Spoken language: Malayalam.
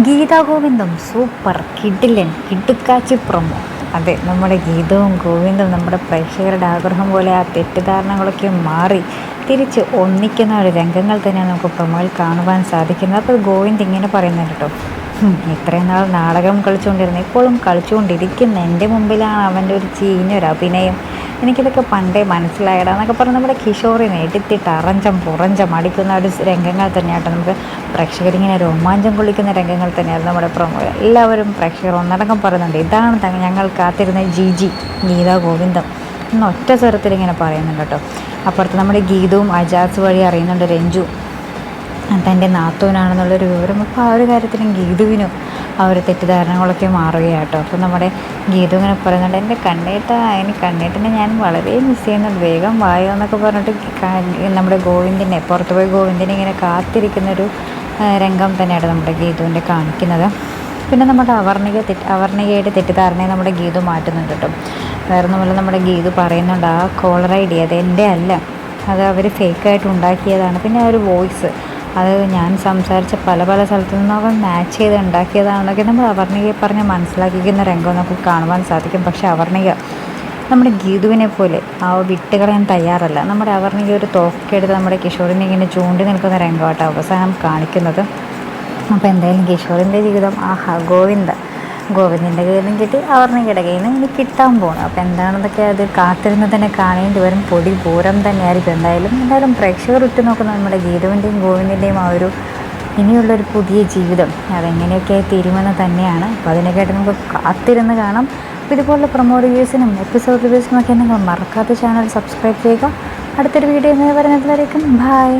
ഗീതാ ഗോവിന്ദം സൂപ്പർ കിടിലൻ കിടുക്കാച്ചി പ്രൊമോ. അതെ, നമ്മുടെ ഗീതവും ഗോവിന്ദും നമ്മുടെ പ്രേക്ഷകരുടെ ആഗ്രഹം പോലെ ആ തെറ്റിദ്ധാരണകളൊക്കെ മാറി തിരിച്ച് ഒന്നിക്കുന്ന ഒരു രംഗങ്ങൾ തന്നെയാണ് നമുക്ക് പ്രൊമോയിൽ കാണുവാൻ സാധിക്കുന്നത്. അപ്പോൾ ഗോവിന്ദ് ഇങ്ങനെ പറയുന്നുണ്ട് കേട്ടോ, ഇത്രയും നാൾ നാടകം കളിച്ചുകൊണ്ടിരുന്നു, ഇപ്പോഴും കളിച്ചുകൊണ്ടിരിക്കുന്ന എൻ്റെ മുമ്പിലാണ് അവൻ്റെ ഒരു ചീഞ്ഞൊരു അഭിനയം. എനിക്കിതൊക്കെ പണ്ടേ മനസ്സിലായടാ എന്നൊക്കെ പറഞ്ഞ് നമ്മുടെ കിഷോറിനെ എടുത്തിട്ട് അറഞ്ചം പുറഞ്ചം അടിക്കുന്ന ഒരു രംഗങ്ങൾ തന്നെയാട്ടോ. നമുക്ക് പ്രേക്ഷകരിങ്ങനെ രോമാഞ്ചം കൊള്ളിക്കുന്ന രംഗങ്ങൾ തന്നെയായിരുന്നു നമ്മുടെ പ്രൊമോ. എല്ലാവരും പ്രേക്ഷകർ ഒന്നടങ്കം പറയുന്നുണ്ട്, ഇതാണ് ഞങ്ങൾ കാത്തിരുന്ന ഗീതാ ഗോവിന്ദം എന്ന ഒറ്റ സ്വരത്തിൽ ഇങ്ങനെ പറയുന്നുണ്ട് കേട്ടോ. അപ്പുറത്ത് നമ്മുടെ ഗീതവും അജാസ് വഴി അറിയുന്നുണ്ട് രഞ്ജു തൻ്റെ നാത്തൂനാണെന്നുള്ളൊരു വിവരം. അപ്പോൾ ആ ഒരു കാര്യത്തിലും ഗീതുവിനും ആ ഒരു തെറ്റിദ്ധാരണകളൊക്കെ മാറുകയാട്ടോ. അപ്പോൾ നമ്മുടെ ഗീതു ഇങ്ങനെ പറയുന്നുണ്ട്, എൻ്റെ കണ്ണേട്ടനെ ഞാൻ വളരെ മിസ് ചെയ്യുന്നുണ്ട്, വേഗം വായോ എന്നൊക്കെ പറഞ്ഞിട്ട് നമ്മുടെ ഗോവിന്ദിനെ പുറത്തുപോയി ഗോവിന്ദിനെ ഇങ്ങനെ കാത്തിരിക്കുന്നൊരു രംഗം തന്നെയാണ് നമ്മുടെ ഗീതുവിൻ്റെ കാണിക്കുന്നത്. പിന്നെ നമ്മുടെ അവർണികയുടെ തെറ്റിദ്ധാരണയെ നമ്മുടെ ഗീതു മാറ്റുന്നുണ്ട് കേട്ടോ. വേറൊന്നുമല്ല, നമ്മുടെ ഗീതു പറയുന്നുണ്ട് ആ കോളർ ഐ ഡി അത് എൻ്റെ അല്ല, അത് അവർ ഫേക്കായിട്ട് ഉണ്ടാക്കിയതാണ്. പിന്നെ ആ ഒരു വോയിസ് അത് ഞാൻ സംസാരിച്ച പല സ്ഥലത്തു നിന്നൊക്കെ മാച്ച് ചെയ്ത് ഉണ്ടാക്കിയതാണെന്നൊക്കെ നമ്മൾ അവർണികയെ പറഞ്ഞ് മനസ്സിലാക്കിക്കുന്ന രംഗം നമുക്ക് കാണുവാൻ സാധിക്കും. പക്ഷേ അവർണിക നമ്മുടെ ഗീതുവിനെ പോലെ ആ വിട്ടുകളയാൻ തയ്യാറല്ല. നമ്മുടെ അവർണിക ഒരു തോക്കെടുത്ത് നമ്മുടെ കിഷോറിനെ ഇങ്ങനെ ചൂണ്ടി നിൽക്കുന്ന രംഗമായിട്ട് അവസാനം കാണിക്കുന്നത്. അപ്പോൾ എന്തായാലും കിഷോറിൻ്റെ ജീവിതം ഗോവിന്ദിൻ്റെ കയ്യിലും കിട്ടി, അവർണികയുടെ കയ്യിൽ നിന്ന് ഇനി കിട്ടാൻ പോകണം. അപ്പോൾ എന്താണെന്നൊക്കെ അത് കാത്തിരുന്ന് തന്നെ കാണേണ്ടി വരും. പൊടി പൂരം തന്നെയായിരിക്കും. എന്തായാലും പ്രേക്ഷകർ ഉറ്റുനോക്കുന്ന നമ്മുടെ ഗീതുവിൻ്റെയും ഗോവിന്ദിൻ്റെയും ആ ഒരു ഇനിയുള്ളൊരു പുതിയ ജീവിതം അതെങ്ങനെയൊക്കെ തീരുമെന്ന് തന്നെയാണ്. അപ്പോൾ അതിനെക്കായിട്ട് നമുക്ക് കാത്തിരുന്ന് കാണാം. അപ്പോൾ ഇതുപോലുള്ള പ്രൊമോ റിവ്യൂസിനും എപ്പിസോഡ് റിവ്യൂസിനും ഒക്കെ നിങ്ങൾ മറക്കാത്ത ചാനൽ സബ്സ്ക്രൈബ് ചെയ്യുക. അടുത്തൊരു വീഡിയോ വരുന്നതിലേക്കും ബൈ.